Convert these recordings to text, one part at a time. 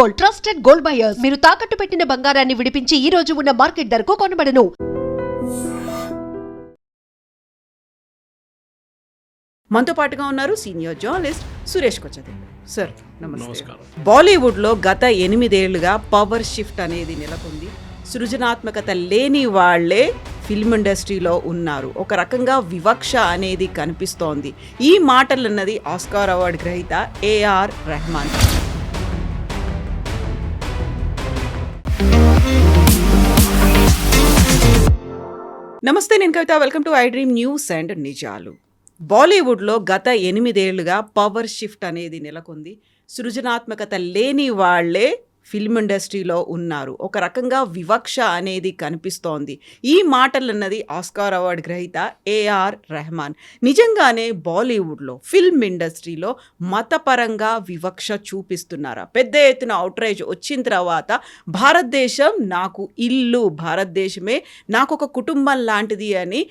Gold, trusted gold buyers. మీరు తాకట్టు పెట్టిన బంగారాన్ని విడిపించి ఈ రోజు ఉన్న మార్కెట్ ధరకు కొనబడను. మనతో పాటుగా ఉన్నారు సీనియర్ జర్నలిస్ట్ సురేష్ కొచ్చది. సార్ నమస్కారం. బాలీవుడ్లో గత 8 ఏళ్లుగా పవర్ షిఫ్ట్ అనేది నెలకొంది. సృజనాత్మకత లేని వాళ్లే ఫిల్మ్ ఇండస్ట్రీలో ఉన్నారు. ఒక రకంగా వివక్ష అనేది కనిపిస్తోంది. ఈ మాటలన్నది ఆస్కార్ అవార్డు గ్రహీత ఏఆర్ రెహమాన్. నమస్తే, నేను Kavitha. Welcome to I dream news and నిజాలు. బాలీవుడ్లో గత 8 ఏళ్లుగా పవర్ షిఫ్ట్ అనేది నెలకొంది. సృజనాత్మకత లేని వాళ్లే ఫిల్మ్ ఇండస్ట్రీలో ఉన్నారు. ఒక రకంగా వివక్ష అనేది కనిపిస్తోంది. ఈ మాటలన్నది ఆస్కార్ అవార్డు గ్రహీత ఏఆర్ రెహమాన్. నిజంగానే బాలీవుడ్లో ఫిల్మ్ ఇండస్ట్రీలో మతపరంగా వివక్ష చూపిస్తున్నారా? పెద్ద ఎత్తున అవుట్రేజ్ వచ్చిన తర్వాత భారతదేశం నాకు ఇల్లు, భారతదేశమే నాకు ఒక కుటుంబం లాంటిది అని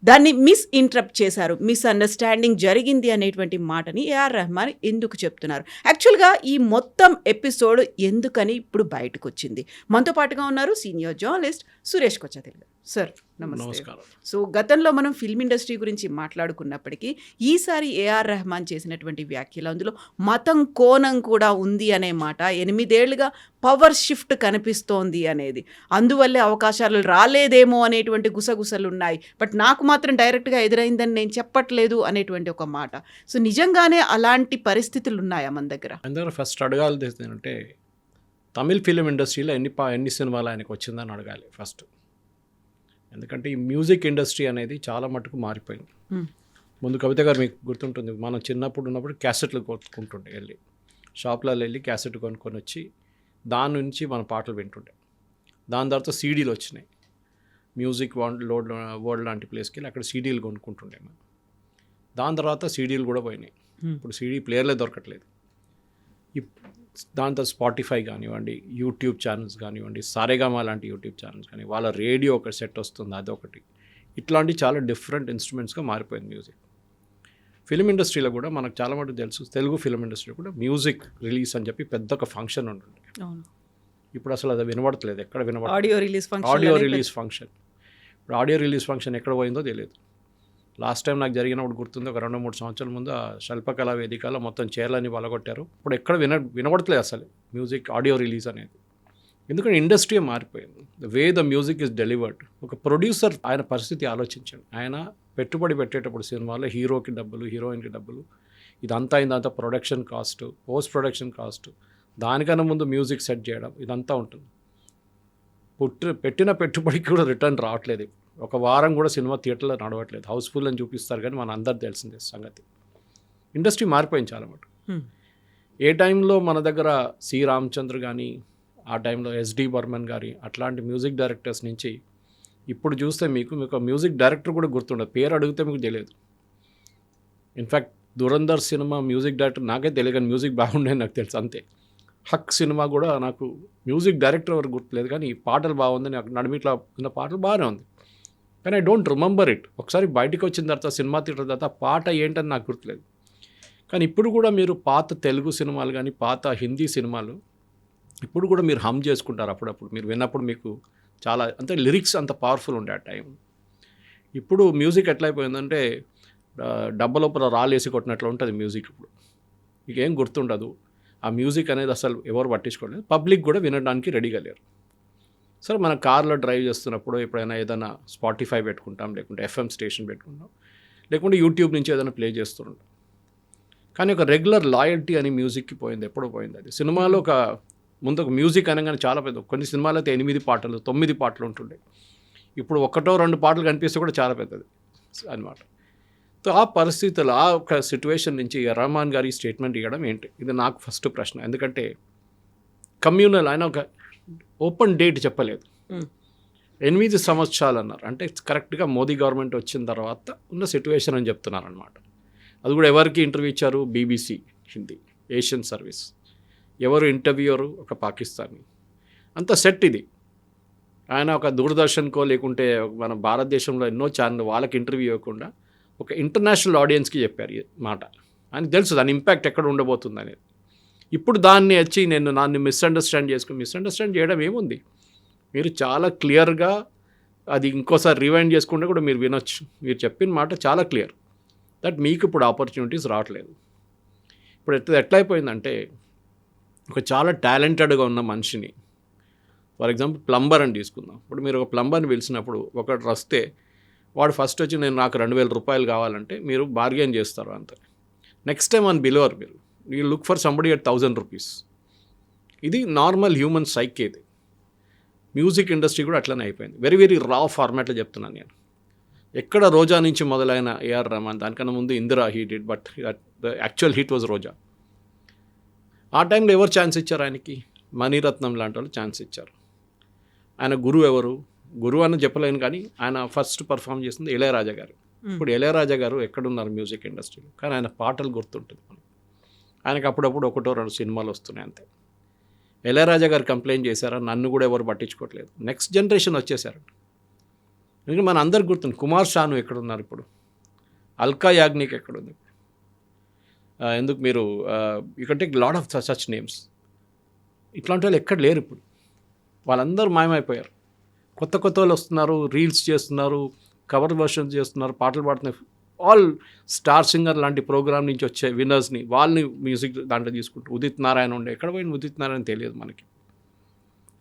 దాన్ని మిస్ఇంటరప్ట్ చేశారు. మిస్అండర్స్టాండింగ్ జరిగింది అనేటువంటి మాటని ఏఆర్ రెహమాన్ ఎందుకు చెప్తున్నారు? యాక్చువల్గా ఈ మొత్తం ఎపిసోడ్ ఎందుకని ఇప్పుడు బయటకు వచ్చింది? మనతో పాటుగా ఉన్నారు సీనియర్ జర్నలిస్ట్ సురేష్ కొచ్చది. సార్ నమస్కారం. సో గతంలో మనం ఫిల్మ్ ఇండస్ట్రీ గురించి మాట్లాడుకున్నప్పటికీ ఈసారి ఏఆర్ రెహమాన్ చేసినటువంటి వ్యాఖ్యలు, అందులో మతం కోణం కూడా ఉంది అనే మాట, 8 ఏళ్లుగా పవర్ షిఫ్ట్ కనిపిస్తోంది అనేది, అందువల్లే అవకాశాలు రాలేదేమో అనేటువంటి గుసగుసలు ఉన్నాయి, బట్ నాకు మాత్రం డైరెక్ట్గా ఎదురైందని నేను చెప్పట్లేదు అనేటువంటి ఒక మాట. సో నిజంగానే అలాంటి పరిస్థితులు ఉన్నాయా మన దగ్గర? అందరూ ఫస్ట్ అడగాలి అంటే తమిళ్ ఫిలిం ఇండస్ట్రీలో ఎన్ని సినిమాలు ఆయనకు వచ్చిందని అడగాలి ఫస్ట్. ఎందుకంటే ఈ మ్యూజిక్ ఇండస్ట్రీ అనేది చాలా మటుకు మారిపోయింది. ముందు కవిత గారు మీకు గుర్తుంటుంది, మనం చిన్నప్పుడు ఉన్నప్పుడు క్యాసెట్లు కొనుక్కుంటుండే, వెళ్ళి షాప్లలో వెళ్ళి క్యాసెట్ కొనుక్కొని వచ్చి దాని నుంచి మన పాటలు వింటుండే. దాని తర్వాత సీడీలు వచ్చినాయి. మ్యూజిక్ వరల్డ్ లాంటి ప్లేస్కి వెళ్ళి అక్కడ సీడీలు కొనుక్కుంటుండే మనం. దాని తర్వాత సీడీలు కూడా పోయినాయి. ఇప్పుడు సీడీ ప్లేయర్లే దొరకట్లేదు. దాంతో స్పాటిఫై కానివ్వండి, యూట్యూబ్ ఛానల్స్ కానివ్వండి, సారేగామా లాంటి యూట్యూబ్ ఛానల్స్ కానీ, వాళ్ళ రేడియో ఒక సెట్ వస్తుంది, అదొకటి. ఇట్లాంటి చాలా డిఫరెంట్ ఇన్స్ట్రుమెంట్స్గా మారిపోయింది మ్యూజిక్. ఫిల్మ్ ఇండస్ట్రీలో కూడా మనకు చాలా మటుకు తెలుసు, తెలుగు ఫిల్మ్ ఇండస్ట్రీలో కూడా మ్యూజిక్ రిలీజ్ అని చెప్పి పెద్ద ఒక ఫంక్షన్ ఉంటుంది. ఇప్పుడు అసలు అది వినబడట్లేదు, ఎక్కడ వినబడలేదు. Audio release function. ఇప్పుడు ఆడియో రిలీజ్ ఫంక్షన్ ఎక్కడ పోయిందో తెలియదు. లాస్ట్ టైం నాకు జరిగినప్పుడు గుర్తుంది, ఒక 2-3 సంవత్సరాల ముందు ఆ శిల్పకళా వేదికలో మొత్తం చైర్లని వలగొట్టారు. ఇప్పుడు ఎక్కడ వినబడట్లేదు అసలు మ్యూజిక్ ఆడియో రిలీజ్ అనేది. ఎందుకంటే ఇండస్ట్రీ మారిపోయింది. The way the music is delivered. ఒక ప్రొడ్యూసర్ ఆయన పరిస్థితి ఆలోచించండి. ఆయన పెట్టుబడి పెట్టేటప్పుడు సినిమాలో హీరోకి డబ్బులు, హీరోయిన్కి డబ్బులు, ఇదంతా production cost, post production cost, దానికన్నా ముందు మ్యూజిక్ సెట్ చేయడం, ఇదంతా ఉంటుంది. పెట్టిన పెట్టుబడికి కూడా రిటర్న్ రావట్లేదు. ఒక వారం కూడా సినిమా థియేటర్లో నడవట్లేదు. హౌస్ఫుల్ అని చూపిస్తారు కానీ మన అందరు తెలిసిందే సంగతి. ఇండస్ట్రీ మారిపోయింది చాలా మటు. ఏ టైంలో మన దగ్గర సి రామచంద్ర కానీ, ఆ టైంలో ఎస్డి బర్మన్ గారి అట్లాంటి మ్యూజిక్ డైరెక్టర్స్ నుంచి ఇప్పుడు చూస్తే మీకు మ్యూజిక్ డైరెక్టర్ కూడా గుర్తుండదు, పేరు అడిగితే మీకు తెలియదు. In fact Dhurandhar cinema music director నాకే తెలియదు, కానీ మ్యూజిక్ బాగుండేది నాకు తెలుసు అంతే. హక్ సినిమా కూడా నాకు మ్యూజిక్ డైరెక్టర్ ఎవరు గుర్తులేదు, కానీ ఈ పాటలు బాగుంది, నాకు నడిమిట్లా ఉన్న పాటలు బాగానే ఉంది, కానీ ఐ డోంట్ రిమెంబర్ ఇట్. ఒకసారి బయటకు వచ్చిన తర్వాత సినిమా థియేటర్ తర్వాత పాట ఏంటని నాకు గుర్తులేదు. కానీ ఇప్పుడు కూడా మీరు పాత తెలుగు సినిమాలు కానీ, పాత హిందీ సినిమాలు ఇప్పుడు కూడా మీరు హమ్ చేసుకుంటారు అప్పుడప్పుడు. మీరు విన్నప్పుడు మీకు చాలా అంటే లిరిక్స్ అంత పవర్ఫుల్ ఉండే ఆ టైం. ఇప్పుడు మ్యూజిక్ ఎట్లయిపోయిందంటే డబ్బ లోపల రాలేసి కొట్టినట్లు ఉంటుంది మ్యూజిక్. ఇప్పుడు మీకు ఏం గుర్తుండదు. ఆ మ్యూజిక్ అనేది అసలు ఎవరు పట్టించుకోలేదు. పబ్లిక్ కూడా వినడానికి రెడీగా లేరు. సరే, మన కార్లో డ్రైవ్ చేస్తున్నప్పుడు ఎప్పుడైనా ఏదైనా స్పాటిఫై పెట్టుకుంటాం, లేకుంటే ఎఫ్ఎం స్టేషన్ పెట్టుకుంటాం, లేకుంటే యూట్యూబ్ నుంచి ఏదైనా ప్లే చేస్తుంటాం. కానీ ఒక రెగ్యులర్ లాయల్టీ అని మ్యూజిక్కి పోయింది, ఎప్పుడో పోయింది అది. సినిమాలో ముందు ఒక మ్యూజిక్ అనగానే చాలా పెద్ద, కొన్ని సినిమాలు అయితే 8 పాటలు 9 పాటలు ఉంటుండే. ఇప్పుడు 1-2 పాటలు కనిపిస్తే కూడా చాలా పెద్దది అనమాట. సో ఆ పరిస్థితులు, ఆ ఒక సిచ్యువేషన్ నుంచి రెహమాన్ గారి స్టేట్మెంట్ ఇవ్వడం ఏంటి, ఇది నాకు ఫస్ట్ ప్రశ్న. ఎందుకంటే కమ్యూనల్ ఆయన ఒక ఓపెన్ డేట్ చెప్పలేదు. 8 సంవత్సరాలు అన్నారు. అంటే కరెక్ట్గా మోదీ గవర్నమెంట్ వచ్చిన తర్వాత ఉన్న సిచ్యువేషన్ అని చెప్తున్నారు అనమాట. అది కూడా ఎవరికి ఇంటర్వ్యూ ఇచ్చారు? BBC Hindi, Asian service. ఎవరు ఇంటర్వ్యూయరు? ఒక పాకిస్తానీ. అంత సెట్ ఇది. ఆయన ఒక దూరదర్శన్కో లేకుంటే మన భారతదేశంలో ఎన్నో ఛానల్ వాళ్ళకి ఇంటర్వ్యూ ఇవ్వకుండా ఒక ఇంటర్నేషనల్ ఆడియన్స్కి చెప్పారు ఈ మాట. ఆయనకు తెలుసు దాని ఇంపాక్ట్ ఎక్కడ ఉండబోతుంది అనేది. ఇప్పుడు దాన్ని వచ్చి నన్ను మిస్అండర్స్టాండ్ చేయడం ఏముంది? మీరు చాలా క్లియర్గా అది ఇంకోసారి రివైండ్ చేసుకుంటే కూడా మీరు వినొచ్చు. మీరు చెప్పిన మాట చాలా క్లియర్ దట్ మీకు ఇప్పుడు ఆపర్చునిటీస్ రావట్లేదు. ఇప్పుడు ఎట్లా అయిపోయిందంటే, ఒక చాలా టాలెంటెడ్గా ఉన్న మనిషిని, ఫర్ ఎగ్జాంపుల్ ప్లంబర్ అని తీసుకుందాం. ఇప్పుడు మీరు ఒక ప్లంబర్ని పిలిచినప్పుడు ఒకటి వస్తే వాడు ఫస్ట్ వచ్చి నాకు 2,000 రూపాయలు కావాలంటే మీరు బార్గెన్ చేస్తారు అంతే. నెక్స్ట్ టైం అని బిలోవర్ మీరు you look for somebody at 1,000 rupees. ఇది నార్మల్ హ్యూమన్ సైక్. ఇది మ్యూజిక్ ఇండస్ట్రీ కూడా అట్లనే అయిపోయింది. వెరీ వెరీ రా ఫార్మాట్లో చెప్తున్నాను నేను. ఎక్కడ రోజా నుంచి మొదలైన ఏఆర్ రెహమాన్, దానికన్నా ముందు Indira he did, but the actual hit was Roja. ఆ టైంలో ఎవరు ఛాన్స్ ఇచ్చారు ఆయనకి? మణిరత్నం లాంటి వాళ్ళు ఛాన్స్ ఇచ్చారు. ఆయన గురువు ఎవరు? గురువు అని చెప్పలేను, కానీ ఆయన ఫస్ట్ పర్ఫామ్ చేసింది ఇళయరాజా గారు. ఇప్పుడు ఇళయరాజా గారు ఎక్కడున్నారు మ్యూజిక్ ఇండస్ట్రీలో? కానీ ఆయన పాటలు గుర్తుంటుంది మనకు. ఆయనకు అప్పుడప్పుడు 1-2 సినిమాలు వస్తున్నాయి అంతే. ఇళయరాజా గారు కంప్లైంట్ చేశారా? నన్ను కూడా ఎవరు పట్టించుకోవట్లేదు. నెక్స్ట్ జనరేషన్ వచ్చేసారు. ఎందుకంటే మన అందరికి గుర్తుంది. కుమార్ షాను ఎక్కడున్నారు ఇప్పుడు? అల్కా యాగ్నిక్ ఎక్కడుంది? ఎందుకు మీరు you can take lot of such names. ఇట్లాంటి వాళ్ళు ఎక్కడ లేరు ఇప్పుడు. వాళ్ళందరూ మాయమైపోయారు. కొత్త వాళ్ళు వస్తున్నారు, రీల్స్ చేస్తున్నారు, కవర్ వర్షన్స్ చేస్తున్నారు, పాటలు పాడుతున్నారు. ఆల్ స్టార్ సింగర్ లాంటి ప్రోగ్రామ్ నుంచి వచ్చే విన్నర్స్ని వాళ్ళని మ్యూజిక్ దాంట్లో తీసుకుంటారు. ఉదిత్ నారాయణ ఉండే, ఎక్కడ పోయిన ఉదిత్ నారాయణ తెలియదు మనకి.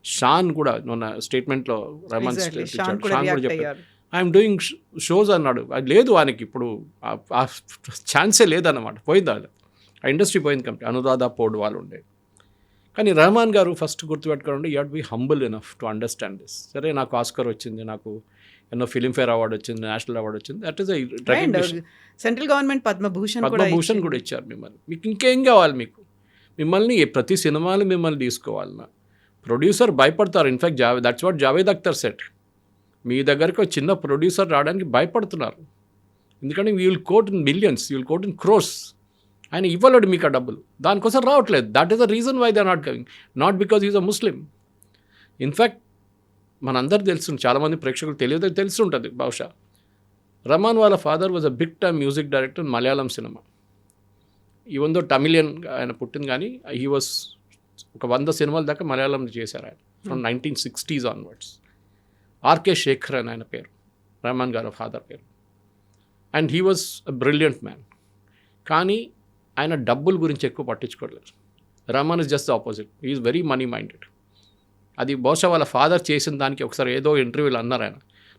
షాన్ కూడా మొన్న స్టేట్మెంట్లో రెహమాన్ షాన్ కూడా చెప్పారు, ఐఎమ్ డూయింగ్ షోస్ అన్నాడు. అది లేదు ఆయనకి ఇప్పుడు, ఆ ఛాన్సే లేదన్నమాట. పోయింది అది, ఆ ఇండస్ట్రీ పోయింది. కంపెనీ అనురాధ పౌడ్ వాళ్ళు ఉండే. కానీ రెహమాన్ గారు ఫస్ట్ గుర్తుపెట్టుకోండి, you have to be humble enough to understand this. సరే, నాకు ఆస్కర్ వచ్చింది, నాకు ఎన్నో ఫిలింఫేర్ అవార్డు వచ్చింది, నేషనల్ అవార్డు వచ్చింది, that is central government Padma Bhushan కూడా ఇచ్చారు మిమ్మల్ని. మీకు ఇంకేం కావాలి? మిమ్మల్ని ప్రతి సినిమాలు మిమ్మల్ని తీసుకోవాలన్నా ప్రొడ్యూసర్ భయపడతారు. In fact that's what Javed Akhtar said. మీ దగ్గరికి ఒక చిన్న ప్రొడ్యూసర్ రావడానికి భయపడుతున్నారు. ఎందుకంటే you will quote in millions, you will quote in crores. ఆయన ఇవ్వలేడు మీకు ఆ డబ్బులు, దానికోసం రావట్లేదు. That is the reason why they are not coming, not because is a Muslim. In fact మనందరూ తెలుస్తుంది, చాలామంది ప్రేక్షకులు తెలుసుంటుంది బహుశా. రెహమాన్ వాళ్ళ father was a big time music director in Malayalam cinema. Even దో తమిళియన్ ఆయన పుట్టింది, కానీ హీ వాజ్ ఒక 100 సినిమాల దాకా మలయాళంలో చేశారు ఆయన, from 1960s onwards. RK Shekhar అని ఆయన పేరు, రెహమాన్ గారి ఫాదర్ పేరు. And he was a brilliant man. కానీ ఆయన డబ్బుల గురించి ఎక్కువ పట్టించుకోవట్లేదు. Rahman is just the opposite, he is very money minded. అది బహుశా వాళ్ళ ఫాదర్ చేసిన దానికి ఒకసారి ఏదో ఇంటర్వ్యూలో అన్నారు ఆయన,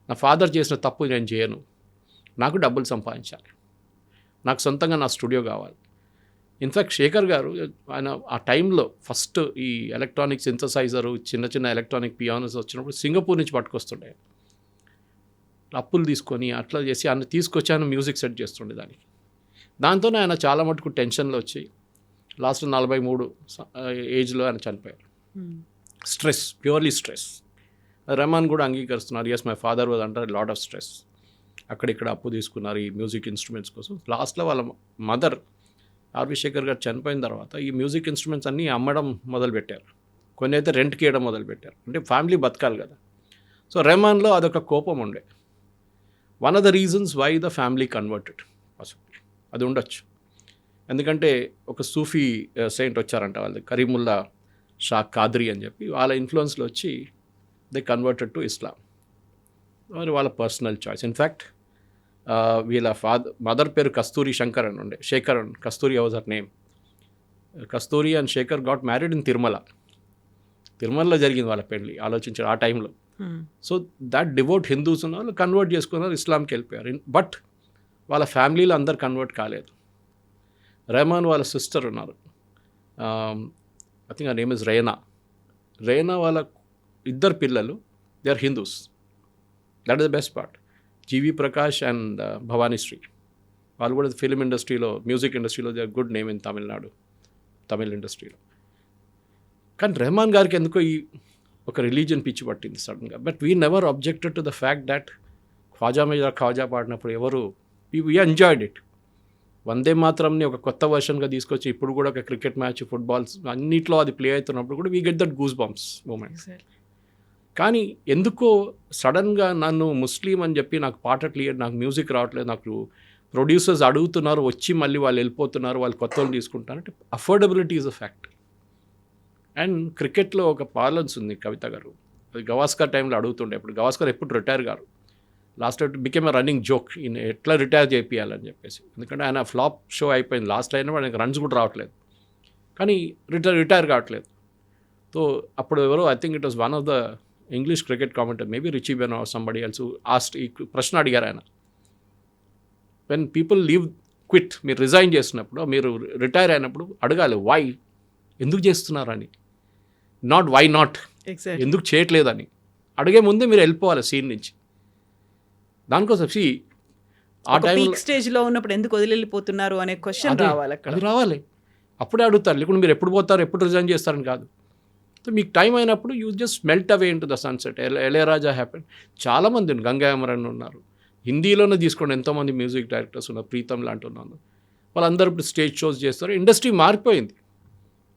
నా ఫాదర్ చేసిన తప్పు నేను చేయను, నాకు డబ్బులు సంపాదించాలి, నాకు సొంతంగా నా స్టూడియో కావాలి. ఇన్ఫ్యాక్ట్ శేఖర్ గారు ఆయన ఆ టైంలో ఫస్ట్ ఈ ఎలక్ట్రానిక్ సింథసైజరు, చిన్న ఎలక్ట్రానిక్ పియానోస్ వచ్చినప్పుడు సింగపూర్ నుంచి పట్టుకొస్తుండే. అప్పులు తీసుకొని అట్లా చేసి ఆయన తీసుకొచ్చి ఆయన మ్యూజిక్ సెట్ చేస్తుండే దానికి. దాంతోనే ఆయన చాలా మటుకు టెన్షన్లో వచ్చి లాస్ట్ 43 ఏజ్లో ఆయన చనిపోయారు. Stress, purely stress. రెహమాన్ కూడా అంగీకరిస్తున్నారు, yes my father was under lot of stress. అక్కడిక్కడ అప్పు తీసుకున్నారు ఈ మ్యూజిక్ ఇన్స్ట్రుమెంట్స్ కోసం. లాస్ట్లో వాళ్ళ మదర్ ఆర్వి శేఖర్ గారు చనిపోయిన తర్వాత ఈ మ్యూజిక్ ఇన్స్ట్రుమెంట్స్ అన్నీ అమ్మడం మొదలుపెట్టారు. కొన్ని అయితే రెంట్కి ఇవ్వడం మొదలుపెట్టారు. అంటే ఫ్యామిలీ బతకాలి కదా. సో రెహమాన్లో అదొక కోపం ఉండే. One of the reasons why the family converted అది ఉండొచ్చు. ఎందుకంటే ఒక సూఫీ సెయింట్ వచ్చారంట వాళ్ళది, కరీముల్లా షా కాద్రీ అని చెప్పి, వాళ్ళ ఇన్ఫ్లుయెన్స్లో వచ్చి దే కన్వర్టెడ్ టు ఇస్లాం. మరి వాళ్ళ పర్సనల్ చాయిస్. ఇన్ఫ్యాక్ట్ వీళ్ళ మదర్ పేరు కస్తూరి శంకర్ అని ఉండే, Sekhar and Kasturi was her name. Kasturi and Sekhar got married in తిరుమలలో జరిగింది వాళ్ళ పెళ్ళి. ఆలోచించారు ఆ టైంలో. సో దట్ డివోట్ హిందూస్ ఉన్న వాళ్ళు కన్వర్ట్ చేసుకున్నారు, ఇస్లాంకి వెళ్ళిపోయారు. బట్ వాళ్ళ ఫ్యామిలీలో అందరు కన్వర్ట్ కాలేదు. రెహమాన్ వాళ్ళ సిస్టర్ ఉన్నారు, ఐ థింక్ ఆ నేమ్ ఇస్ రేనా వాళ్ళ 2 పిల్లలు they are Hindus. That is the best part. GV Prakash and Bhavanishree వాళ్ళు కూడా ఫిలిం ఇండస్ట్రీలో, మ్యూజిక్ ఇండస్ట్రీలో they are good name in Tamil ఇండస్ట్రీలో. కానీ రెహమాన్ గారికి ఎందుకో ఈ ఒక రిలీజియన్ పిచ్చి పట్టింది సడన్గా. But we never objected to the fact that Khwaja పాడినప్పుడు ఎవరు వీ ఎంజాయ్డ్ ఇట్. వందే మాత్రంని ఒక కొత్త వర్షన్గా తీసుకొచ్చి ఇప్పుడు కూడా ఒక క్రికెట్ మ్యాచ్, ఫుట్బాల్స్ అన్నిట్లో అది ప్లే అవుతున్నప్పుడు కూడా we get that goosebumps moments. కానీ ఎందుకో సడన్గా నన్ను ముస్లిం అని చెప్పి నాకు పాటట్లేదు, నాకు మ్యూజిక్ రావట్లేదు, నాకు ప్రొడ్యూసర్స్ అడుగుతున్నారు, వచ్చి మళ్ళీ వాళ్ళు వెళ్ళిపోతున్నారు, వాళ్ళు కొత్త వాళ్ళు తీసుకుంటారు. అంటే affordability is a fact. And క్రికెట్లో ఒక పాలన్స్ ఉంది కవిత గారు, అది గవాస్కర్ టైంలో అడుగుతుండే. ఇప్పుడు గవాస్కర్ ఎప్పుడు రిటైర్ గారు, last became a running joke ఈయన ఎట్లా రిటైర్ చేయాలని చెప్పేసి. ఎందుకంటే ఆయన ఫ్లాప్ షో అయిపోయింది, లాస్ట్ అయినా ఆయనకు రన్స్ కూడా రావట్లేదు, కానీ రిటైర్ కావట్లేదు. సో అప్పుడు ఎవరో I think it was one of the English cricket commentator, maybe Richie Benaud or somebody else asked ఈ ప్రశ్న అడిగారు ఆయన, వెన్ పీపుల్ లీవ్ క్విట్, మీరు రిజైన్ చేసినప్పుడు, మీరు రిటైర్ అయినప్పుడు అడగాలి వై, ఎందుకు చేస్తున్నారని, నాట్ వై నాట్, ఎగ్జాక్ట్ ఎందుకు చేయట్లేదని అడిగే ముందే మీరు వెళ్ళిపోవాలి సీన్ నుంచి. దానికోసం ఆ టైం పీక్ స్టేజ్ లో ఉన్నప్పుడు ఎందుకు వదిలిపోతున్నారు అనే క్వశ్చన్ రావాలి అక్కడ. అది రావాలి, అప్పుడే అడుగుతారు. లేకుంటే మీరు ఎప్పుడు పోతారు, ఎప్పుడు రిజైన్ చేస్తారని కాదు. సో మీకు టైం అయినప్పుడు you just melt away in to the sunset. Ilaiyaraaja happen, చాలామంది గంగా అమరన్ ఉన్నారు, హిందీలోనే తీసుకోండి ఎంతోమంది మ్యూజిక్ డైరెక్టర్స్ ఉన్నారు, ప్రీతం లాంటి ఉన్నారు, వాళ్ళందరూ ఇప్పుడు స్టేజ్ షోస్ చేస్తారు. ఇండస్ట్రీ మారిపోయింది,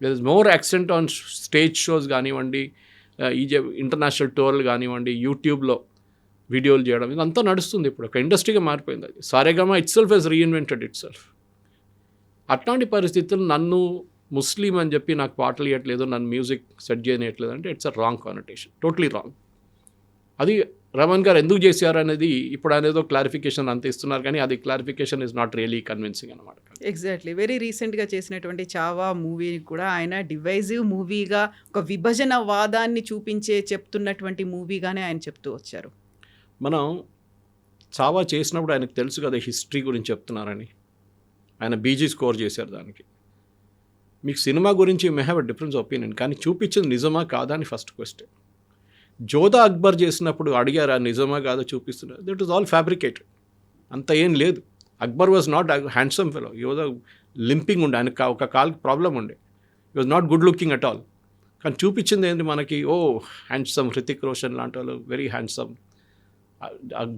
there is more accent on stage shows కానివ్వండి, ఇంటర్నేషనల్ టూర్లు కానివ్వండి, యూట్యూబ్లో వీడియోలు చేయడం, ఇదంతా నడుస్తుంది. ఇప్పుడు ఒక ఇండస్ట్రీగా మారిపోయింది అది. Saregama itself has reinvented itself. అట్లాంటి పరిస్థితులు నన్ను ముస్లిం అని చెప్పి నాకు పాటలు ఇవ్వట్లేదు, నన్ను మ్యూజిక్ సెట్ చేయట్లేదు అంటే it's a wrong connotation, totally wrong. అది రమణ్ గారు ఎందుకు చేశారు అనేది ఇప్పుడు ఆయన ఏదో క్లారిఫికేషన్ అంత ఇస్తున్నారు, కానీ అది clarification is not really convincing అనమాట. ఎగ్జాక్ట్లీ. వెరీ రీసెంట్గా చేసినటువంటి చావా మూవీ కూడా ఆయన డివైజివ్ మూవీగా, ఒక విభజన వాదాన్ని చెప్తున్నటువంటి మూవీగానే ఆయన చెప్తూ వచ్చారు. మనం చావా చేసినప్పుడు ఆయనకు తెలుసు కదా హిస్టరీ గురించి చెప్తున్నారని, ఆయన బీజీ స్కోర్ చేశారు దానికి. మీకు సినిమా గురించి may have a difference opinion, కానీ చూపించింది నిజమా కాదా అని ఫస్ట్ క్వశ్చన్. జోధా అక్బర్ చేసినప్పుడు అడిగారు నిజమా కాదో చూపిస్తున్నారు, దట్ ఈస్ ఆల్ ఫ్యాబ్రికేటెడ్, అంత ఏం లేదు. Akbar was not handsome fellow, ఈ వాజ్ లింపింగ్ ఉండే, ఆయనకు ఒక కాల్కి ప్రాబ్లం ఉండే, ఈ was not good looking at all. కానీ చూపించింది ఏంటి మనకి, ఓ హ్యాండ్సమ్ హృతిక్ రోషన్ లాంటి వాళ్ళు వెరీ హ్యాండ్సమ్,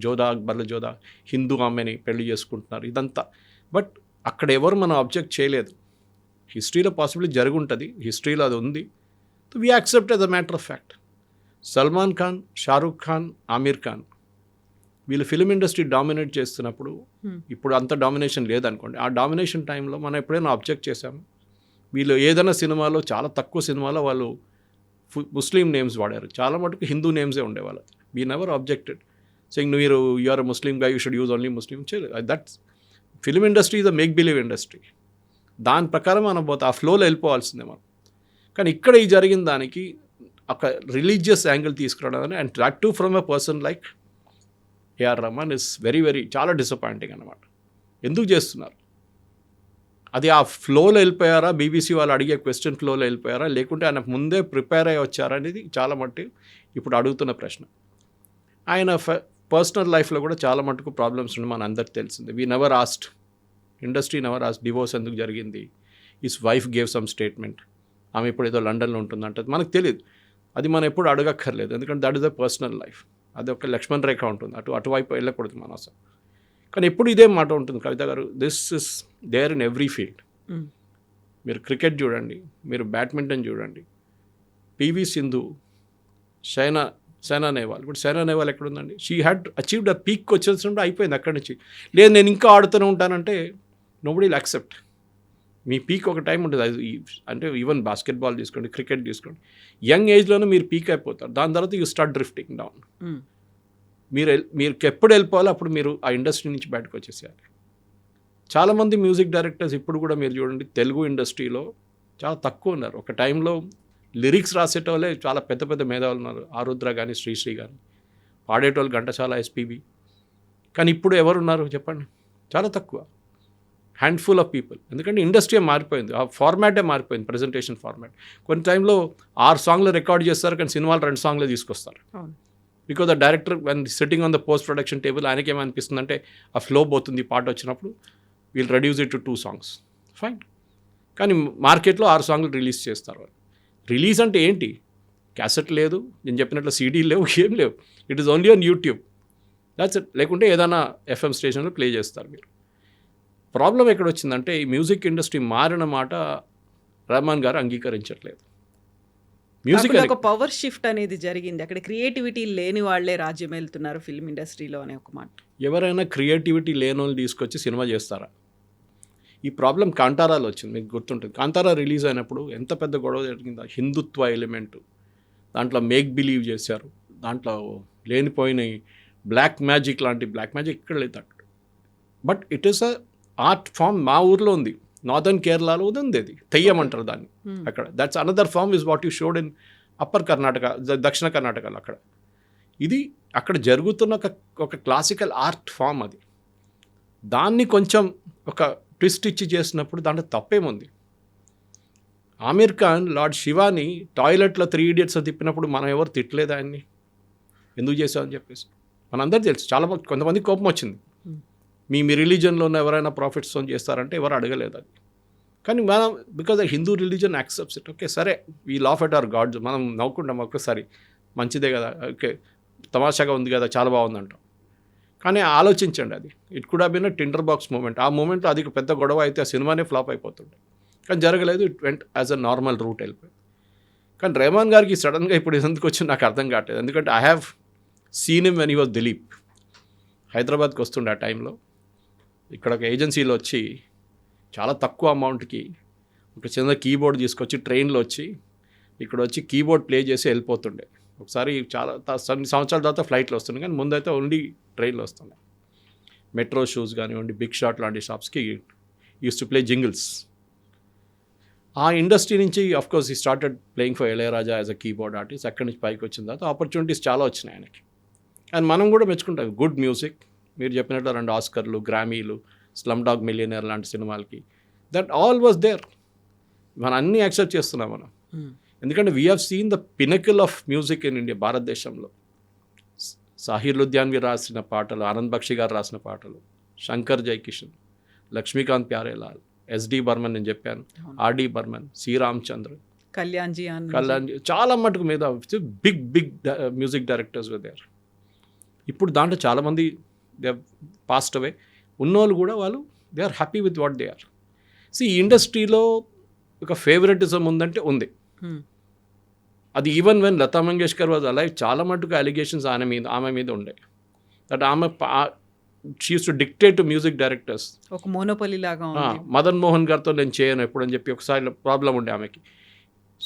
జోధా అక్బర్లో జోధా హిందూ ఆమెని పెళ్లి చేసుకుంటున్నారు, ఇదంతా. బట్ అక్కడ ఎవరు మనం అబ్జెక్ట్ చేయలేదు. హిస్టరీలో పాసిబిలిటీ జరిగి ఉంటుంది, హిస్టరీలో అది ఉంది, we accept as a matter of fact. Salman Khan, Shahrukh Khan, Aamir Khan వీళ్ళు ఫిలిం ఇండస్ట్రీ డామినేట్ చేస్తున్నప్పుడు, ఇప్పుడు అంత డామినేషన్ లేదనుకోండి, ఆ డామినేషన్ టైంలో మనం ఎప్పుడైనా అబ్జెక్ట్ చేశాము? వీళ్ళు ఏదైనా సినిమాలో, చాలా తక్కువ సినిమాలో వాళ్ళు ముస్లిం నేమ్స్ వాడారు, చాలా మటుకు హిందూ నేమ్సే ఉండేవాళ్ళు. వీ నెవర్ అబ్జెక్టెడ్ సెయింగ్ మీరు యు ఆర్ ముస్లిం గా, you should use only Muslim. That's film industry is a make believe industry. దాని ప్రకారం మనం పోతే ఆ ఫ్లోలో వెళ్ళిపోవాల్సిందే మనం. కానీ ఇక్కడ ఈ జరిగిన దానికి ఒక రిలీజియస్ యాంగిల్ తీసుకురావడం, and that too from a person like A R Rahman is very very చాలా డిసప్పాయింటింగ్ అనమాట. ఎందుకు చేస్తున్నారు అది? ఆ ఫ్లోలో వెళ్ళిపోయారా, బీబీసీ వాళ్ళు అడిగే క్వశ్చన్ ఫ్లోలో వెళ్ళిపోయారా, లేకుంటే ఆయన ముందే ప్రిపేర్ అయ్యి వచ్చారా అనేది చాలా మట్టుకు ఇప్పుడు అడుగుతున్న ప్రశ్న. ఆయన పర్సనల్ లైఫ్లో కూడా చాలా మటుకు ప్రాబ్లమ్స్ ఉన్నాయి, మన అందరికి తెలిసింది. We never asked, industry never asked divorce ఎందుకు జరిగింది, his wife gave some statement, ఆమె ఇప్పుడు ఏదో లండన్లో ఉంటుందంటే మనకు తెలియదు, అది మనం ఎప్పుడు అడగక్కర్లేదు, ఎందుకంటే that is the personal life. అది ఒక లక్ష్మణ్ రేఖ ఉంటుంది, అటువైపు వెళ్ళకూడదు మనం అసలు. కానీ ఎప్పుడు ఇదే మాట ఉంటుంది కవిత గారు, this is there in every field. మీరు క్రికెట్ చూడండి, మీరు బ్యాడ్మింటన్ చూడండి, పివి సింధు, సైనా నెహ్వాల్. ఇప్పుడు సైనా నెహ్వాల్ ఎక్కడుందండి? She had achieved a peak వచ్చేసినప్పుడు అయిపోయింది అక్కడి నుంచి. లేదు నేను ఇంకా ఆడుతూనే ఉంటానంటే నోబడీ విల్ యాక్సెప్ట్. మీ పీక్ ఒక టైం ఉంటుంది, అది అంటే ఈవెన్ బాస్కెట్బాల్ తీసుకోండి, క్రికెట్ తీసుకోండి, యంగ్ ఏజ్లోనే మీరు పీక్ అయిపోతారు, దాని తర్వాత యూ స్టార్ట్ డ్రిఫ్టింగ్ డౌన్. మీరు ఎప్పుడు వెళ్ళిపోవాలో అప్పుడు మీరు ఆ ఇండస్ట్రీ నుంచి బయటకు వచ్చేసేయాలి. చాలామంది మ్యూజిక్ డైరెక్టర్స్ ఇప్పుడు కూడా మీరు చూడండి తెలుగు ఇండస్ట్రీలో చాలా తక్కువ ఉన్నారు. ఒక టైంలో లిరిక్స్ రాసేటోళ్ళే చాలా పెద్ద పెద్ద మేధావులు ఉన్నారు, ఆరుద్ర కానీ, శ్రీశ్రీ కానీ, పాడేటోళ్ళు ఘంటసాల, ఎస్పీబీ. కానీ ఇప్పుడు ఎవరున్నారు చెప్పండి? చాలా తక్కువ, హ్యాండ్ఫుల్ ఆఫ్ పీపుల్. ఎందుకంటే ఇండస్ట్రీ మారిపోయింది, ఆ ఫార్మాటే మారిపోయింది, ప్రజెంటేషన్ ఫార్మాట్. కొన్ని టైంలో 6 సాంగ్లు రికార్డ్ చేస్తారు, కానీ సినిమాలు 2 సాంగ్లే తీసుకొస్తారు. Because the director when sitting on the post production table ఆయనకి ఏమనిపిస్తుంది అంటే ఆ ఫ్లో పోతుంది, పాట వచ్చినప్పుడు we'll reduce it to 2 songs, fine. కానీ మార్కెట్లో 6 సాంగ్లు రిలీజ్ చేస్తారు వాళ్ళు. రిలీజ్ అంటే ఏంటి? క్యాసెట్ లేదు, నేను చెప్పినట్లు సీడీ లేవు, ఏం లేవు, it is only on YouTube, that's it. లేకుంటే ఏదైనా ఎఫ్ఎం స్టేషన్లో ప్లే చేస్తారు మీరు. ప్రాబ్లం ఎక్కడ వచ్చిందంటే ఈ మ్యూజిక్ ఇండస్ట్రీ మారిన మాట రెహమాన్ గారు అంగీకరించట్లేదు. మ్యూజిక్ ఒక పవర్ షిఫ్ట్ అనేది జరిగింది, అక్కడ క్రియేటివిటీ లేని వాళ్ళే రాజ్యం వెళ్తున్నారు ఫిల్మ్ ఇండస్ట్రీలో అనే ఒక మాట. ఎవరైనా క్రియేటివిటీ లేని వాళ్ళు తీసుకొచ్చి సినిమా చేస్తారా? ఈ ప్రాబ్లం కాంతారాలో వచ్చింది, మీకు గుర్తుంటుంది. కాంతారా రిలీజ్ అయినప్పుడు ఎంత పెద్ద గొడవ జరిగిందో, హిందుత్వ ఎలిమెంట్ దాంట్లో మేక్ బిలీవ్ చేశారు, దాంట్లో లేనిపోయిన బ్లాక్ మ్యాజిక్ లాంటి బ్లాక్ మ్యాజిక్ ఇక్కడ లేదు అక్కడ. But it is a art form. మా ఊర్లో ఉంది, నార్దర్న్ కేరళలో ఉంది, అది తెయ్యం అంటారు దాన్ని అక్కడ. That's another form is what you showed in upper Karnataka, దక్షిణ కర్ణాటకలో. అక్కడ ఇది అక్కడ జరుగుతున్న ఒక క్లాసికల్ ఆర్ట్ ఫామ్ అది. దాన్ని కొంచెం ఒక ట్విస్ట్ ఇచ్చి చేసినప్పుడు దాంట్లో తప్పేముంది? ఆమీర్ ఖాన్ లార్డ్ శివాని టాయిలెట్లో 3 Idiots తిప్పినప్పుడు మనం ఎవరు తిట్టలేదు ఆయన్ని, ఎందుకు చేసామని చెప్పేసి. మనందరూ తెలుసు. చాలా కొంతమంది కోపం వచ్చింది, మీ రిలీజన్లో ఉన్న ఎవరైనా ప్రాఫిట్స్తో చేస్తారంటే ఎవరు అడగలేదు అది. కానీ మనం because Hindu religion accepts it. Okay సరే, we laugh at our gods, మనం నవ్వుకుంటాం ఒక్కసారి, మంచిదే కదా, ఓకే తమాషాగా ఉంది కదా, చాలా బాగుంది అంటాం. కానీ ఆలోచించండి, అది it could have been a tinder box moment. ఆ మూమెంట్లో అది పెద్ద గొడవ అయితే ఆ సినిమానే ఫ్లాప్ అయిపోతుండే. కానీ జరగలేదు, it went as a normal route వెళ్ళిపోయింది. కానీ రెహమాన్ గారికి సడన్గా ఇప్పుడు ఎందుకు వచ్చి నాకు అర్థం కావట్లేదు. ఎందుకంటే I have seen him when he was Dilip. హైదరాబాద్కి వస్తుండే ఆ టైంలో, ఇక్కడ ఒక ఏజెన్సీలో వచ్చి చాలా తక్కువ అమౌంట్కి ఒక చిన్న కీబోర్డ్ తీసుకొచ్చి ట్రైన్లో వచ్చి ఇక్కడ వచ్చి కీబోర్డ్ ప్లే చేసి వెళ్ళిపోతుండే. ఒకసారి చాలా సంవత్సరాల తర్వాత ఫ్లైట్లో వస్తుండే, కానీ ముందైతే ఓన్లీ ట్రైన్లో వస్తుండే. మెట్రో షూస్ కానివ్వండి, బిగ్ షాట్ లాంటి షాప్స్కి యూస్ టు ప్లే జింగిల్స్. ఆ ఇండస్ట్రీ నుంచి అఫ్కోర్స్ ఈ started playing for Ilaiyaraaja as a keyboard artist. అక్కడి నుంచి పైకి వచ్చిన తర్వాత ఆపర్చునిటీస్ చాలా వచ్చినాయి ఆయనకి. అండ్ మనం కూడా మెచ్చుకుంటాం, గుడ్ మ్యూజిక్. మీరు చెప్పినట్టు 2 ఆస్కర్లు, గ్రామీలు, స్లమ్ డాగ్ మిలియనర్ లాంటి సినిమాలకి, దట్ ఆల్ వాజ్ దేర్. మనం అన్నీ యాక్సెప్ట్ చేస్తున్నాం మనం. ఎందుకంటే we have seen the pinnacle of music in India, భారతదేశంలో. సాహిర్ లుధ్యాన్వి రాసిన పాటలు, ఆనంద్ బక్షి గారు రాసిన పాటలు, శంకర్ జైకిషన్, లక్ష్మీకాంత్ ప్యారేలాల్, ఎస్డి బర్మన్ నేను చెప్పాను, ఆర్డి బర్మన్, సి రామచంద్ర, కళ్యాణ్ జీ, చాలా మటుకు మీద బిగ్ మ్యూజిక్ డైరెక్టర్స్ దేర్. ఇప్పుడు దాంట్లో చాలామంది దే పాస్ట్ అవే. ఉన్నోళ్ళు కూడా వాళ్ళు they are happy with what they are. ఈ ఇండస్ట్రీలో ఒక ఫేవరెటిజం ఉందంటే ఉంది. అది even when Lata Mangeshkar was alive, చాలా మటుకు అలిగేషన్స్ ఆమె మీద ఉండే. దట్ ఆమె she uses to dictate to music directors. ఒక మోనోపలి లాగా. మదన్ మోహన్ గారితో నేను చేయను ఎప్పుడని చెప్పి ఒకసారి ప్రాబ్లం ఉండే ఆమెకి.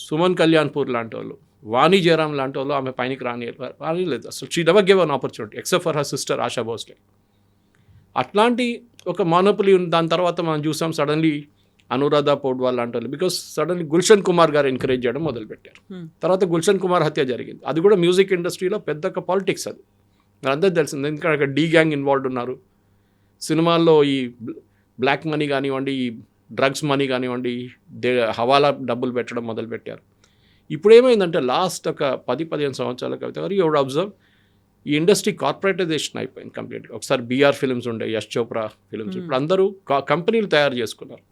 సుమన్ కళ్యాణ్పూర్ లాంటి వాళ్ళు, వాణి జయరామ్ లాంటి వాళ్ళు ఆమె పైనకి రానిలేదు అసలు. She never give an opportunity except for her sister ASHA Bhosle. అట్లాంటి ఒక మోనోపలి ఉంది. దాని తర్వాత మనం చూసాం సడన్లీ అనురాధ పౌడ్వాల్ లాంటి వాళ్ళు, బికాస్ సడన్లీ గుల్షన్ కుమార్ గారు ఎంకరేజ్ చేయడం మొదలుపెట్టారు. తర్వాత గుల్షన్ కుమార్ హత్య జరిగింది. అది కూడా మ్యూజిక్ ఇండస్ట్రీలో పెద్ద పాలిటిక్స్, అది అందరికీ తెలిసింది. ఎందుకంటే అక్కడ డీ గ్యాంగ్ ఇన్వాల్వ్డ్ ఉన్నారు. సినిమాల్లో ఈ బ్లాక్ మనీ కానివ్వండి, ఈ డ్రగ్స్ మనీ కానివ్వండి, హవాలా డబ్బులు పెట్టడం మొదలుపెట్టారు. ఇప్పుడు ఏమైందంటే లాస్ట్ ఒక 10-15 సంవత్సరాల కవిత గారు ఎవడు అబ్జర్వ్, ఈ ఇండస్ట్రీ కార్పొరేటైజేషన్ అయిపోయింది కంప్లీట్గా. ఒకసారి బీఆర్ ఫిల్మ్స్ ఉండే, యశ్ చోప్రా ఫిల్మ్స్, ఇప్పుడు అందరూ కంపెనీలు తయారు చేసుకున్నారు.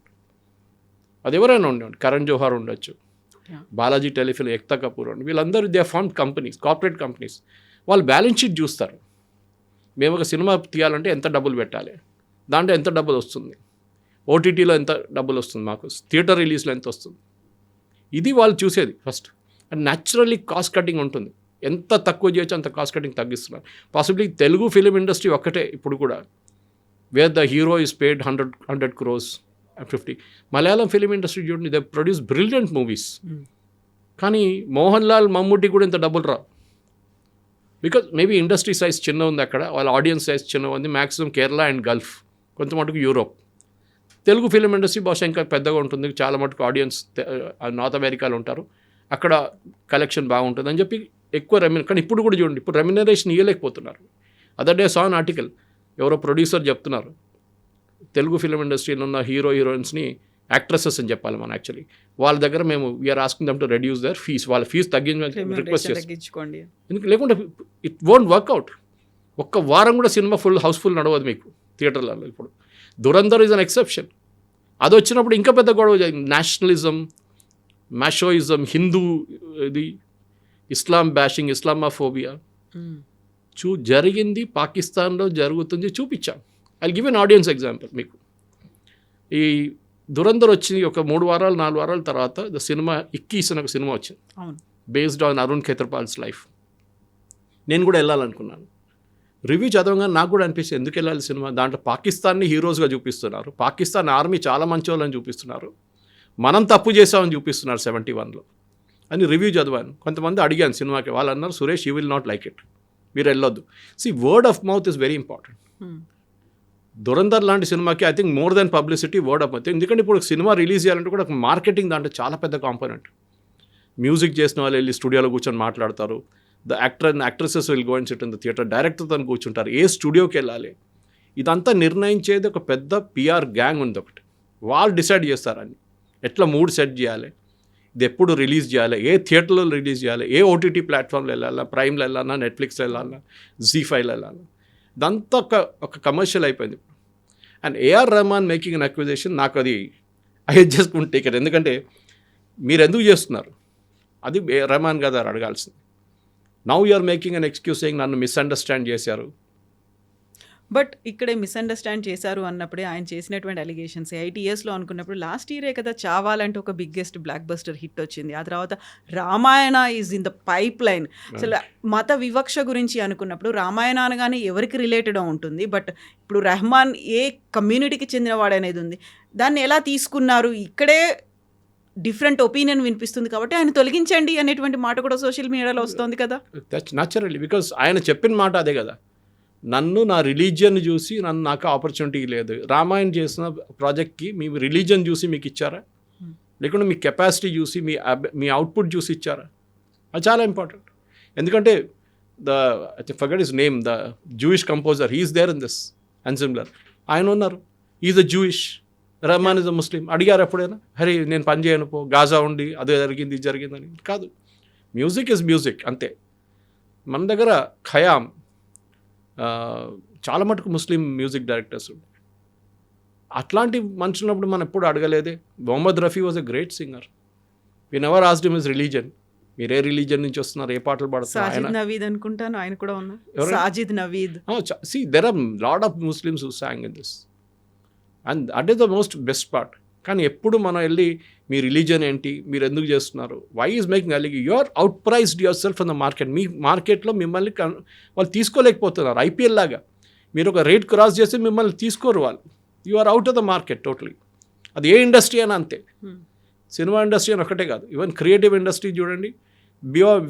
అది ఎవరైనా ఉండేవాడు, కరణ్ జోహార్ ఉండొచ్చు, బాలాజీ టెలిఫిల్మ్, ఎక్తా కపూర్ ఉండి, వీళ్ళందరూ they found companies, corporate companies. వాళ్ళు బ్యాలెన్స్ షీట్ చూస్తారు. మేము ఒక సినిమా తీయాలంటే ఎంత డబ్బులు పెట్టాలి, దాంట్లో ఎంత డబ్బులు వస్తుంది, ఓటీటీలో ఎంత డబ్బులు వస్తుంది, మాకు థియేటర్ రిలీజ్లో ఎంత వస్తుంది, ఇది వాళ్ళు చూసేది first. And naturally cost cutting ఉంటుంది. ఎంత తక్కువ చేయొచ్చు అంత కాస్ట్ కటింగ్ తగ్గిస్తున్నారు. పాసిబ్లీ తెలుగు ఫిలిం ఇండస్ట్రీ ఒక్కటే ఇప్పుడు కూడా where the hero is paid 100 crores 50. Malayalam film industry చూడండి, దే ప్రొడ్యూస్ బ్రిలియంట్ మూవీస్. కానీ మోహన్ లాల్, మమ్ముట్టి కూడా ఇంత డబ్బులు రా. బికాజ్ మేబీ ఇండస్ట్రీ సైజ్ చిన్న ఉంది అక్కడ, వాళ్ళ ఆడియన్స్ సైజ్ చిన్న ఉంది. మ్యాక్సిమం కేరళ అండ్ గల్ఫ్, కొంత మటుకు యూరోప్. తెలుగు ఫిలిం ఇండస్ట్రీ బహుశా ఇంకా పెద్దగా ఉంటుంది, చాలా మటుకు ఆడియన్స్ నార్త్ అమెరికాలో ఉంటారు, అక్కడ కలెక్షన్ బాగుంటుంది అని చెప్పి ఎక్కువ కానీ ఇప్పుడు కూడా చూడండి, ఇప్పుడు రెమ్యునరేషన్ ఇవ్వలేకపోతున్నారు. అదర్ డే సాన్ ఆర్టికల్, ఎవరో ప్రొడ్యూసర్ చెప్తున్నారు, తెలుగు ఫిలిం ఇండస్ట్రీలో ఉన్న హీరోయిన్స్ని యాక్ట్రెసెస్ అని చెప్పాలి మనం యాక్చువల్లీ, వాళ్ళ దగ్గర మేము we are asking them to reduce their fees, వాళ్ళ ఫీజు తగ్గించమని రిక్వెస్ట్ చేస్తాం. ఎందుకు లేకుంటే ఇట్ వోంట్ వర్క్అవుట్. ఒక్క వారం కూడా సినిమా హౌస్ఫుల్ నడవదు మీకు థియేటర్లలో. ఇప్పుడు దురంధర్ ఈజ్ అన్ ఎక్సెప్షన్. అది వచ్చినప్పుడు ఇంకా పెద్ద గొడవ జరిగింది. నేషనలిజం, మ్యాషోయిజం, హిందూ ఇది, ఇస్లాం బ్యాషింగ్, ఇస్లామాఫోబియా జరిగింది. పాకిస్తాన్లో జరుగుతుంది, చూపించాం. I give an audience example మీకు. ఈ దురంధర్ వచ్చి ఒక 3 వారాలు 4 వారాల తర్వాత ద సినిమా ఇక్కీస్ అని ఒక సినిమా వచ్చింది, బేస్డ్ ఆన్ అరుణ్ ఖేత్రపాల్స్ లైఫ్. నేను కూడా వెళ్ళాలనుకున్నాను. రివ్యూ చదవగానే నాకు కూడా అనిపిస్తుంది ఎందుకు వెళ్ళాలి సినిమా, దాంట్లో పాకిస్తాన్ని హీరోస్గా చూపిస్తున్నారు, పాకిస్తాన్ ఆర్మీ చాలా మంచి వాళ్ళని చూపిస్తున్నారు, మనం తప్పు చేసామని చూపిస్తున్నారు 71లో అని రివ్యూ చదివాను. కొంతమంది అడిగాను సినిమాకి, వాళ్ళు అన్నారు Suresh you will not like it, మీరు వెళ్ళొద్దు. Word of mouth is very important. Dhurandhar లాంటి సినిమాకి I think more than publicity word of mouth. ఎందుకంటే ఇప్పుడు సినిమా రిలీజ్ చేయాలంటే కూడా మార్కెటింగ్ దాంట్లో చాలా పెద్ద కాంపోనెంట్. మ్యూజిక్ చేసిన వాళ్ళు వెళ్ళి స్టూడియోలో కూర్చొని మాట్లాడతారు, the actor and actresses will go and sit in the theatre, డైరెక్టర్తో కూర్చుంటారు, ఏ స్టూడియోకి వెళ్ళాలి, ఇదంతా నిర్ణయించేది ఒక పెద్ద పిఆర్ గ్యాంగ్ ఉంది ఒకటి. వాళ్ళు డిసైడ్ చేస్తారని ఎట్లా మూడ్ సెట్ చేయాలి, ఇది ఎప్పుడు రిలీజ్ చేయాలి, ఏ థియేటర్లో రిలీజ్ చేయాలి, ఏ ఓటీటీ ప్లాట్ఫామ్లో వెళ్ళాలా, ప్రైమ్లో వెళ్ళాలా, నెట్ఫ్లిక్స్లో వెళ్ళాలా, జీ5లో వెళ్ళాలా, ఇదంతా ఒక కమర్షియల్ అయిపోయింది. And A R Rahman making an acquisition, నాకు అది I just won't take it. ఎందుకంటే మీరు ఎందుకు చేస్తున్నారు అది రెహమాన్ గారు అడగాల్సింది. Now you're making an excuse saying నన్ను మిస్అండర్స్టాండ్ చేశారు. బట్ ఇక్కడే మిస్అండర్స్టాండ్ చేశారు అన్నప్పుడే ఆయన చేసినటువంటి అలిగేషన్స్ 8 yearsలో అనుకున్నప్పుడు లాస్ట్ ఇయరే కదా చావాలంటే ఒక బిగ్గెస్ట్ బ్లాక్ బస్టర్ హిట్ వచ్చింది. ఆ తర్వాత Ramayana is in the pipe line. అసలు మత వివక్ష గురించి అనుకున్నప్పుడు రామాయణ అనగానే ఎవరికి రిలేటెడ్ ఉంటుంది, బట్ ఇప్పుడు రెహమాన్ ఏ కమ్యూనిటీకి చెందినవాడు అనేది ఉంది. దాన్ని ఎలా తీసుకున్నారు, ఇక్కడే డిఫరెంట్ ఒపీనియన్ వినిపిస్తుంది కాబట్టి ఆయన తొలగించండి అనేటువంటి మాట కూడా సోషల్ మీడియాలో వస్తుంది కదా. దట్స్ న్యాచురల్లీ, బికాస్ ఆయన చెప్పిన మాట అదే కదా, నన్ను నా రిలీజియన్ చూసి నాకు ఆపర్చునిటీ లేదు. రామాయణ్ చేసిన ప్రాజెక్ట్కి మీ రిలీజియన్ చూసి మీకు ఇచ్చారా, లేకుంటే మీ కెపాసిటీ చూసి మీ అవుట్పుట్ చూసి ఇచ్చారా, అది చాలా ఇంపార్టెంట్. ఎందుకంటే forget his name, the Jewish composer, he is there in this ensemble, ఆయన ఉన్నారు, is a Jewish, Rahman is a Muslim. అడిగారు ఎప్పుడైనా హరే నేను పని చేయను పో, గాజా ఉండి అదే జరిగింది ఇది జరిగిందని కాదు. మ్యూజిక్ ఇస్ మ్యూజిక్ అంతే. మన దగ్గర ఖయామ్ చాలా మటుకు ముస్లిం మ్యూజిక్ డైరెక్టర్స్ ఉంటాయి. అట్లాంటి మనుషున్నప్పుడు మనం ఎప్పుడు అడగలేదే. Mohammed Rafi was a great singer, we never asked him his religion, మీరు ఏ రిలీజన్ నుంచి వస్తున్నారు, ఏ పాటలు పాడుతున్నారు. సాజిద్ నవీద్ అనుకుంటాను ఆయన కూడా ఉన్నారు. Sajid Naveed, see there are lot of Muslims who sang in this and that is the most best part. కానీ ఎప్పుడు మనం వెళ్ళి మీ రిలీజన్ ఏంటి, మీరు ఎందుకు చేస్తున్నారు, వై ఈజ్ మేకింగ్ అలిగి, you are out priced yourself in the market. మీ మార్కెట్లో మిమ్మల్ని వాళ్ళు తీసుకోలేకపోతున్నారు. ఐపీఎల్ లాగా మీరు ఒక రేట్ క్రాస్ చేస్తే మిమ్మల్ని తీసుకోరు వాళ్ళు. You are out of the market totally. అది ఏ ఇండస్ట్రీ అయినా అంతే, సినిమా ఇండస్ట్రీ అని ఒకటే కాదు, ఈవెన్ క్రియేటివ్ ఇండస్ట్రీ చూడండి.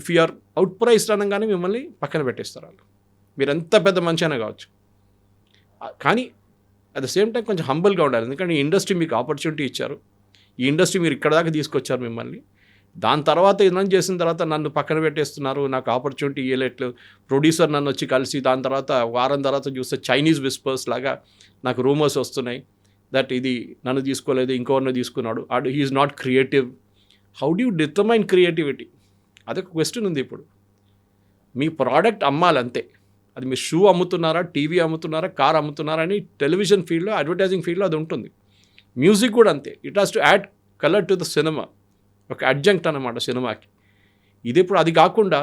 If you are out priced అనగానే మిమ్మల్ని పక్కన పెట్టేస్తారు వాళ్ళు, మీరు ఎంత పెద్ద మంచి అయినా కావచ్చు. కానీ అట్ ద సేమ్ టైం కొంచెం హంబుల్గా ఉండాలి. ఎందుకంటే ఈ ఇండస్ట్రీ మీకు ఆపర్చునిటీ ఇచ్చారు, ఈ ఇండస్ట్రీ మీరు ఇక్కడ దాకా తీసుకొచ్చారు మిమ్మల్ని. దాని తర్వాత ఇన్వెస్ట్ చేసిన తర్వాత నన్ను పక్కన పెట్టేస్తున్నారు, నాకు ఆపర్చునిటీ ఇవ్వలేట్లు. ప్రొడ్యూసర్ నన్ను వచ్చి కలిసి దాని తర్వాత వారం తర్వాత చూస్తే చైనీస్ విస్పర్స్ లాగా నాకు రూమర్స్ వస్తున్నాయి దట్ ఇది నన్ను తీసుకోలేదు, ఇంకోరిని తీసుకున్నాడు, he's not creative. How do you determine creativity? అదొక క్వశ్చన్ ఉంది. ఇప్పుడు మీ ప్రోడక్ట్ అమ్మాలి అంతే, అది మీరు షూ అమ్ముతున్నారా, టీవీ అమ్ముతున్నారా, కార్ అమ్ముతున్నారా అని టెలివిజన్ ఫీల్డ్లో, అడ్వర్టైజింగ్ ఫీల్డ్లో అది ఉంటుంది. మ్యూజిక్ కూడా అంతే, it has to add colour to the cinema, ఒక అడ్జంక్ట్ అన్నమాట సినిమాకి. ఇది ఇప్పుడు అది కాకుండా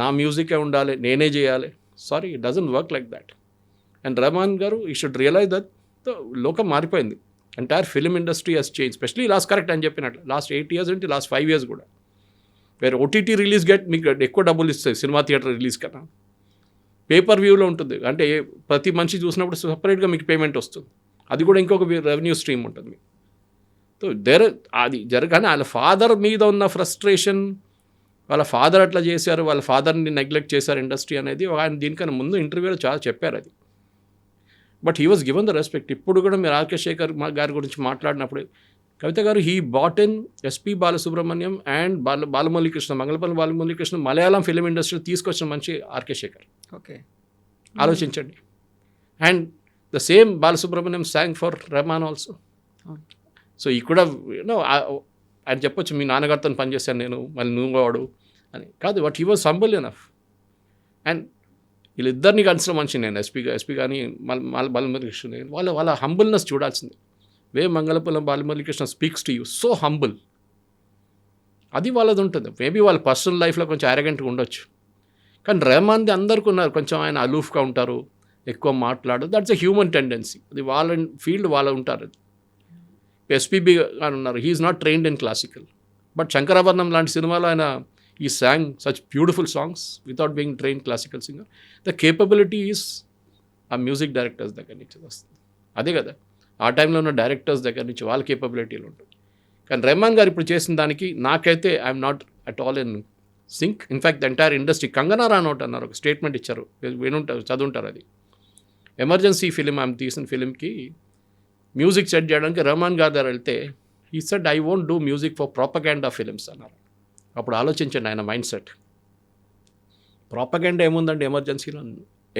నా మ్యూజికే ఉండాలి, నేనే చేయాలి, sorry, it doesn't work like that. And Rahman గారు ఈ షుడ్ రియలైజ్ దట్ లోకం మారిపోయింది, entire film industry has change, specially last correct అని చెప్పినట్లు లాస్ట్ 8 years అంటే లాస్ట్ 5 years కూడా. వేరే ఓటీటీ రిలీజ్ మీకు ఎక్కువ డబ్బులు ఇస్తాయి సినిమా థియేటర్ రిలీజ్ కన్నా. పేపర్ వ్యూలో ఉంటుంది, అంటే ప్రతి మనిషి చూసినప్పుడు సపరేట్గా మీకు పేమెంట్ వస్తుంది, అది కూడా ఇంకొక రెవెన్యూ స్ట్రీమ్ ఉంటుంది. సో అది జరగానే వాళ్ళ ఫాదర్ మీద ఉన్న ఫ్రస్ట్రేషన్, వాళ్ళ ఫాదర్ అట్లా చేశారు, వాళ్ళ ఫాదర్ని నెగ్లెక్ట్ చేశారు ఇండస్ట్రీ అనేది ఆయన దీనికన్నా ముందు ఇంటర్వ్యూలో చాలా చెప్పారు అది. But he was given the respect. ఇప్పుడు కూడా మీరు ఆర్కే శేఖర్ గారి గురించి మాట్లాడినప్పుడు కవిత గారు he brought in S P Balasubrahmanyam and Balamuralikrishna, Mangalapalli Balamuralikrishna Malayalam film ఇండస్ట్రీలో తీసుకొచ్చిన మంచి ఆర్కే శేఖర్. ఓకే, ఆలోచించండి. And the same Balasubrahmanyam song for Rahman also. So ఈ కూడా ఆయన చెప్పొచ్చు మీ నాన్నగారితో పనిచేశాను నేను, మళ్ళీ నువ్వు వాడు అని కాదు, but he was humble enough. And వీళ్ళిద్దరిని కలిసిన మనిషి నేను, ఎస్పీ కానీ బాలమురళీకృష్ణ, వాళ్ళ హంబుల్నెస్ చూడాల్సింది. Way Mangalapuram Balamuralikrishna speaks to you so humble, అది వాళ్ళది ఉంటుంది. మేబీ వాళ్ళ పర్సనల్ లైఫ్లో కొంచెం అరగెంట్గా ఉండొచ్చు, కానీ రెహమాన్ది అందరికీ ఉన్నారు కొంచెం, ఆయన అలూఫ్గా ఉంటారు, ఎక్కువ మాట్లాడు, దట్స్ ఎ హ్యూమన్ టెండెన్సీ, అది వాళ్ళ ఫీల్డ్ వాళ్ళు ఉంటారు. ఎస్పీబీ గారు ఉన్నారు, he's not trained in classical, but Sankarabharanam లాంటి సినిమాలో ఆయన He sang such beautiful songs without being trained classical singer. The capability is ఆ మ్యూజిక్ డైరెక్టర్స్ దగ్గర నుంచి వస్తుంది. అదే కదా ఆ టైంలో ఉన్న డైరెక్టర్స్ దగ్గర నుంచి వాళ్ళ కేపబిలిటీలు ఉంటాయి. కానీ రెహమాన్ గారు ఇప్పుడు చేసిన దానికి నాకైతే I'm not at all in sync. In fact the entire industry Kangana Ranaut అన్నారు, ఒక స్టేట్మెంట్ ఇచ్చారు, వినుంటారు, చదువుంటారు. అది ఎమర్జెన్సీ ఫిలిం ఆమె తీసిన ఫిలింకి మ్యూజిక్ సెట్ చేయడానికి రెహమాన్ గారి దగ్గర వెళ్తే ఈ said I won't do music for propaganda films అన్నారు. అప్పుడు ఆలోచించండి ఆయన మైండ్ సెట్. ప్రాపగాండా ఏముందండి ఎమర్జెన్సీలో,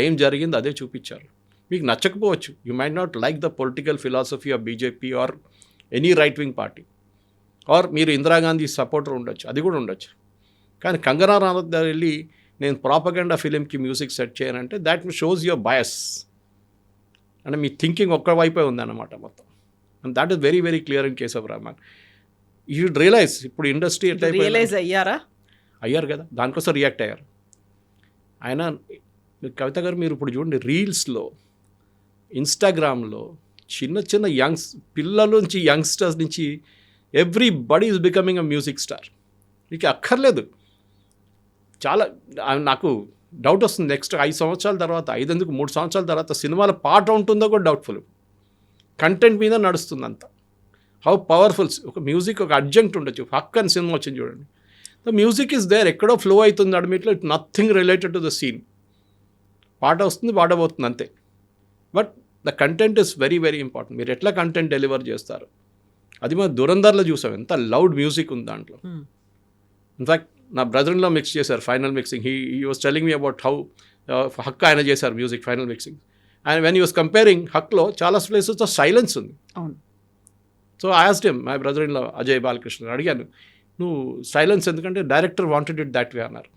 ఏం జరిగింది అదే చూపించారు. మీకు నచ్చకపోవచ్చు, you might not like the political philosophy of BJP or any right wing party, are మీరు ఇందిరాగాంధీ సపోర్టర్ ఉండొచ్చు, అది కూడా ఉండొచ్చు. కానీ కంగనా రనౌత్ దగ్గర వెళ్ళి నేను ప్రాపగాండా ఫిలింకి మ్యూజిక్ సెట్ చేయనంటే దాట్ షోస్ యువర్ బయస్. అంటే మీ థింకింగ్ ఒక్క వైపే ఉందన్నమాట మొత్తం. And that is very very clear in case of Rahman. You should realise ఇప్పుడు ఇండస్ట్రీ రియలైజ్ అయ్యారు కదా, దానికోసం రియాక్ట్ అయ్యారు. ఆయన కవిత గారు మీరు ఇప్పుడు చూడండి రీల్స్లో, ఇన్స్టాగ్రామ్లో చిన్న చిన్న పిల్లల నుంచి యంగ్స్టర్స్ నుంచి everybody is becoming a music star. మీకు అక్కర్లేదు. చాలా నాకు డౌట్ వస్తుంది నెక్స్ట్ 5 సంవత్సరాల తర్వాత, 3 సంవత్సరాల తర్వాత సినిమాల పాట ఉంటుందో కూడా డౌట్ఫుల్. కంటెంట్ మీద నడుస్తుంది అంతా. హౌ పవర్ఫుల్స్ ఒక మ్యూజిక్ ఒక అడ్జంక్ట్ ఉండొచ్చు. హక్ అని సినిమా వచ్చింది చూడండి, ద మ్యూజిక్ ఈజ్ దేర్, ఎక్కడో ఫ్లో అవుతుంది అడ్మిట్లో, it nothing related to the scene. పాట వస్తుంది, పాట పోతుంది అంతే. But the content is very very important. మీరు ఎట్లా కంటెంట్ డెలివర్ చేస్తారు, అది మనం దురంధర్లో చూసాం, ఎంత లౌడ్ మ్యూజిక్ ఉంది దాంట్లో. ఇన్ఫ్యాక్ట్ నా బ్రదర్లో మిక్స్ చేశారు final mixing. He was telling me about how హక్ ఆయన చేశారు music final mixing. And when you was comparing, హక్లో చాలా ప్లేసెస్తో సైలెన్స్ ఉంది. So I asked him, my brother in law Ajay Balakrishna, అడిగాను నువ్వు సైలెన్స్ ఎందుకంటే director wanted it that way అన్నారు.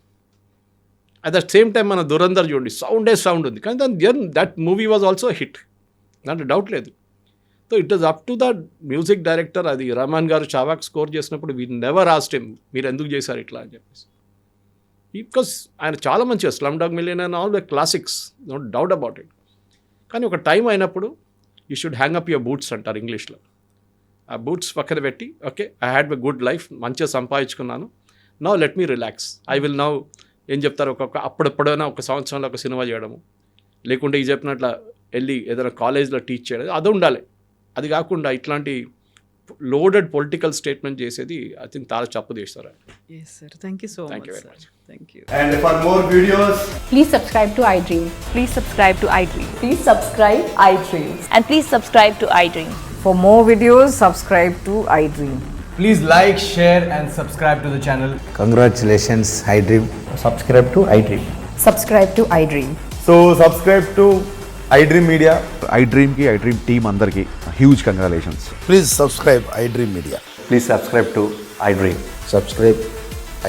అట్ ద సేమ్ టైం మన దురంధర్ చూడండి, సౌండ్ ఉంది, కానీ that movie was also hit, దాంట్లో డౌట్ లేదు. So it is up to the music director. అది రెహమాన్ గారు చావాక్ స్కోర్ చేసినప్పుడు వీ నెవర్ ఆస్క్డ్ హిమ్ మీరు ఎందుకు చేశారు ఇట్లా అని చెప్పేసి. బికాస్ ఆయన చాలా మంచిగా slumdog millionaire and all the classics, no doubt about it. కానీ ఒక టైం అయినప్పుడు you should hang up your boots అంటారు ఇంగ్లీష్లో. ఆ బూట్స్ పక్కన పెట్టి, okay I had a good life, మంచిగా సంపాదించుకున్నాను, now let me relax, I will now ఏం చెప్తారు అప్పుడెప్పుడైనా ఒక సంవత్సరంలో ఒక సినిమా చేయడము, లేకుంటే ఈ చెప్పినట్ల వెళ్ళి ఏదైనా కాలేజ్లో టీచ్ చేయడం, అది ఉండాలి. అది కాకుండా ఇట్లాంటి లోడెడ్ పొలిటికల్ స్టేట్మెంట్ చేసేది ఐ థింక్ చాలా తప్పు చేస్తారు. Yes sir, thank you so much. Thank you very much. Thank you. And for more videos, Please subscribe to iDream. Please subscribe to iDream. Please subscribe iDream. And please subscribe to iDream. For more videos, subscribe to iDream. please like, share and subscribe to the channel. Congratulations, iDream. Subscribe to iDream. Subscribe to iDream. So subscribe to iDream Media. iDream ki iDream team andarki huge congratulations. Please subscribe iDream Media. Please subscribe to iDream. Subscribe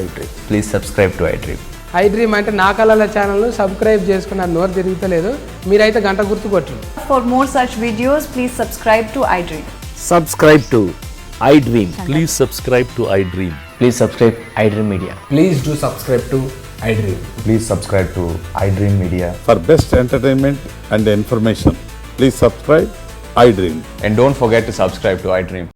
iDream. Please subscribe to iDream. iDream అంటే నా కళల ఛానల్ను subscribe చేసుకున్న నోరు తిరుగుతలేదు, మీరైతే గంట గుర్తు కొట్టండి. For more such videos, please subscribe to iDream. Subscribe to iDream. Please subscribe to iDream. Please subscribe iDream Media. Please do subscribe to iDream. Please subscribe to iDream Media. For best entertainment and information, please subscribe iDream. And don't forget to subscribe to iDream.